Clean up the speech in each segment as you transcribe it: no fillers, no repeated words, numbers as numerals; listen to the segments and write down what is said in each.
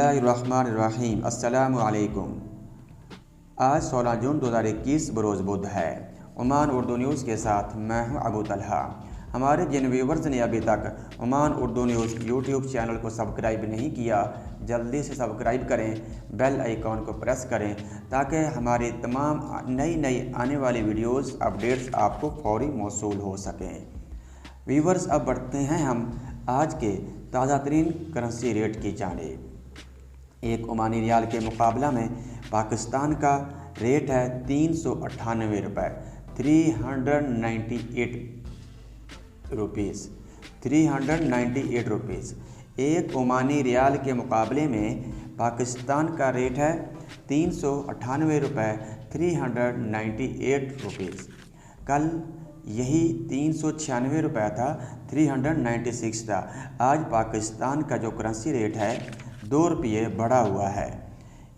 बिस्मिल्लाहिर्रहमानिर्रहीम। अस्सलामु अलैकुम। आज 16 जून 2021 बरोज़ बुध है। ओमान उर्दू न्यूज़ के साथ मैं हूं अबू तलहा। हमारे जिन व्यूवर्स ने अभी तक Oman Urdu news YouTube channel को सब्सक्राइब नहीं किया, जल्दी से सब्सक्राइब करें, बेल आइकॉन को प्रेस करें ताकि हमारी तमाम नई आने वाली वीडियोस अपडेट्स आपको फौरी मौसूल हो सकें। व्यूवर्स, अब बढ़ते हैं हम आज के ताज़ा तरीन करेंसी रेट की जानिब। एक ओमानी रियाल के मुकाबला में पाकिस्तान का रेट है 398 रुपये, 398 रुपीज़ 398 रुपीज़। एक ओमानी रियाल के मुकाबले में पाकिस्तान का रेट है 398 रुपये, 398 रुपीज़। कल यही 396 रुपये था, 396 था। आज पाकिस्तान का जो करेंसी रेट है 2 रुपये बढ़ा हुआ है,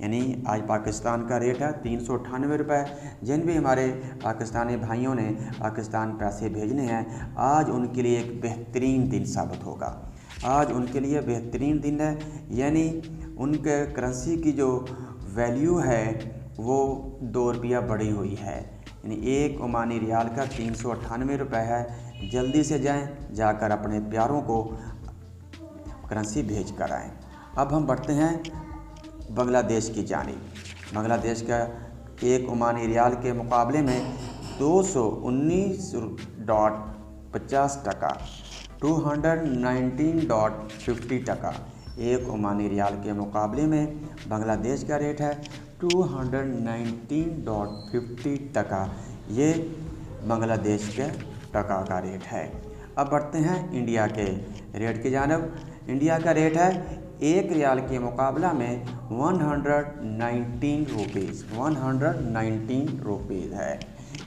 यानी आज पाकिस्तान का रेट है 398 रुपये। जिन भी हमारे पाकिस्तानी भाइयों ने पाकिस्तान पैसे भेजने हैं, आज उनके लिए एक बेहतरीन दिन साबित होगा। आज उनके लिए बेहतरीन दिन है, यानी उनके करेंसी की जो वैल्यू है वो 2 रुपया बढ़ी हुई है, यानी एक ओमानी रियाल का 398 रुपये है। जल्दी से जाकर अपने प्यारों को करेंसी भेज कर आएँ। अब हम बढ़ते हैं बांग्लादेश की जानिब। बांग्लादेश का एक ओमानी रियाल के मुकाबले में 219.50 टका, 219.50 टका। एक ओमानी रियाल के मुकाबले में बांग्लादेश का रेट है 219.50 टका। ये बांग्लादेश के टका का रेट है। अब बढ़ते हैं इंडिया के रेट की जानिब। इंडिया का रेट है एक रियाल के मुकाबला में 119 रुपीज़ है,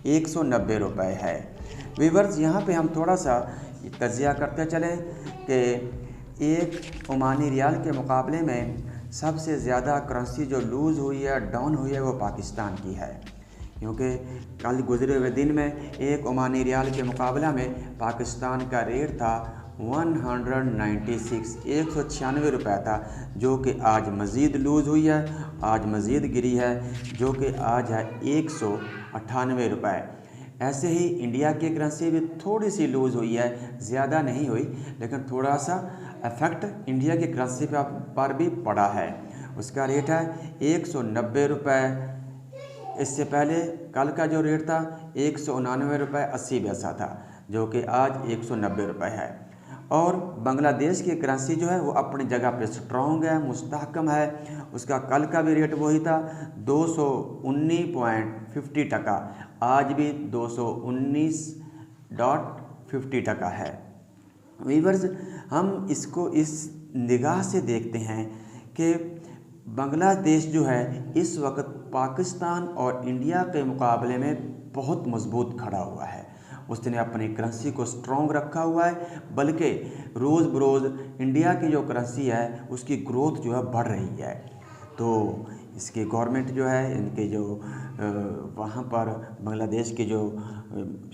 190 रुपये है। व्यूअर्स, यहाँ पे हम थोड़ा सा तजिया करते चलें कि एक ओमानी रियाल के मुकाबले में सबसे ज़्यादा करेंसी जो लूज़ हुई है, डाउन हुई है, वो पाकिस्तान की है। क्योंकि कल गुजरे हुए दिन में एक ओमानी रियाल के मुकाबला में पाकिस्तान का रेट था 196 रुपये था, जो कि आज मज़ीद लूज़ हुई है, आज मज़ीद गिरी है, जो कि आज है 198 रुपये। ऐसे ही इंडिया की करेंसी भी थोड़ी सी लूज़ हुई है, ज़्यादा नहीं हुई, लेकिन थोड़ा सा इफ़ेक्ट इंडिया की करेंसी पर भी पड़ा है। उसका रेट है 190 रुपये। इससे पहले कल का जो रेट था 199 रुपये 80 पैसा था, जो कि आज 190 रुपये है। और बांग्लादेश की करेंसी जो है वो अपनी जगह पे स्ट्रॉन्ग है, मुस्तहकम है। उसका कल का भी रेट वही था 219.50 टका, आज भी 219.50 टका है। व्यूअर्स, हम इसको इस निगाह से देखते हैं कि बांग्लादेश जो है इस वक्त पाकिस्तान और इंडिया के मुकाबले में बहुत मजबूत खड़ा हुआ है। उसने अपनी करेंसी को स्ट्रॉन्ग रखा हुआ है, बल्कि रोज़ बरोज़ इंडिया की जो करेंसी है उसकी ग्रोथ जो है बढ़ रही है। तो इसकी गवर्नमेंट जो है, इनके जो वहाँ पर बांग्लादेश के जो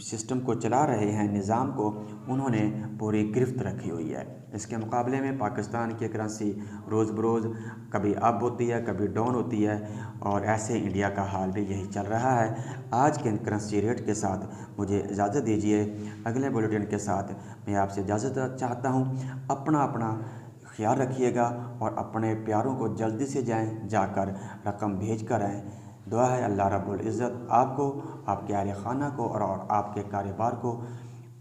सिस्टम को चला रहे हैं, निज़ाम को, उन्होंने पूरी गिरफ्त रखी हुई है। इसके मुकाबले में पाकिस्तान की करेंसी रोज़ बरोज़ कभी अप होती है, कभी डाउन होती है, और ऐसे इंडिया का हाल भी यही चल रहा है। आज के करेंसी रेट के साथ मुझे इजाज़त दीजिए। अगले बुलेटिन के साथ मैं आपसे इजाज़त चाहता हूँ। अपना ख्याल रखिएगा और अपने प्यारों को जल्दी से जाकर रकम भेज कर आएँ। दुआ है अल्लाह रब्बुल इज़्ज़त आपको, आपके आले खाना को और आपके कारोबार को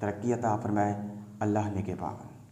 तरक्की अता फरमाए। अल्लाह ने के पाक।